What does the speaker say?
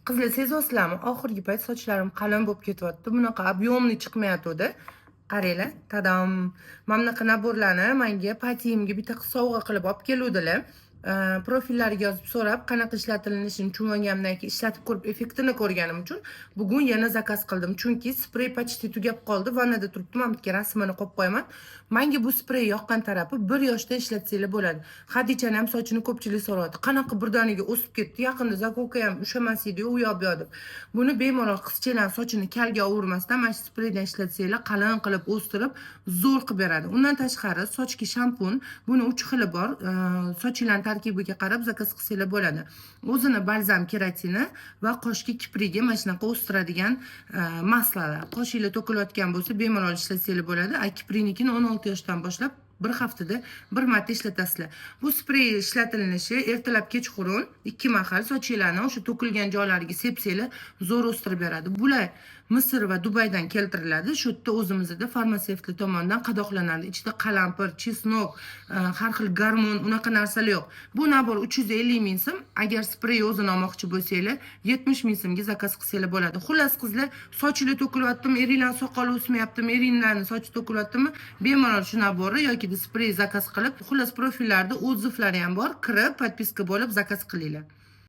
Qizlar sezasizlarmi? Oxirgi payt sochlarim qalin bo'lib ketyapti. Bunaqa объемный chiqmayotgandi. Qaranglar, tadam. Mana bunaqa naborlarni menga patiyimga bitta qiz sovg'a qilib olib keluvdilar. Profillariga yozib so'rab, qanaqa ishlatilinishini tushunganimdan keyin ishlatib ko'rib, effektini ko'rganim uchun bugun yana zakaz qildim. Chunki sprey почти tugab qoldi. Vannada turibdi. Men bitta rasmini qo'yib qo'yaman. Menga bu sprey yoqqan tarafi 1 yoshda ishlatsanglar bo'ladi. Xadichani ham sochini ko'pchilik so'rayapti. Qanaqa birdaniga o'sib ketdi. Yaqinda zakovka ham ushamas edi, u yoq bu yoq deb. Buni bemalol qizchalar sochini kalga ovurmasdan mana shu spreydan ishlatsanglar, qalin qilib o'stirib, zo'r qilib beradi. Undan tashqari sochga shampun, buni 3 xili bor. Sochingizning tarkibiga qarab zakaz qilsanglar bo'ladi. O'zini balzam keratini va qoshga kiprigi mana shunaqa o'stiradigan maslalar. Qoshingizga to'kilayotgan bo'lsa, bemalol ishlatsanglar bo'ladi. Kipriknikini 16 yoshdan boshlab bir haftada bir marta ishlatasizlar. Bu sprey ishlatilinishi ertalab kechqurun 2 mahal sochinglarni o'sha to'kilgan joylariga sepsanglar zo'r o'stirib beradi. Bular Misr va Dubaydan keltiriladi. Shu yerda o'zimizda farmatsevtlar tomonidan qadoqlanadi. Ichida qalampir, chesnok, har xil gormon, unaqa narsalar yo'q. Bu nabor 350 ming so'm. Agar sprey o'zini olmoqchi bo'lsanglar, 70 ming so'mga zakaz qilsanglar bo'ladi. Xullas qizlar, sochinglar to'kilyaptimi, eringlar soqoli o'smayaptimi, eringlarning sochi to'kilyaptimi, bemalol shu naborni yoki sprey zakaz qilib, xullas profillarda o'ziflari ham bor. Kirib, podpiska bo'lib zakaz qilinglar.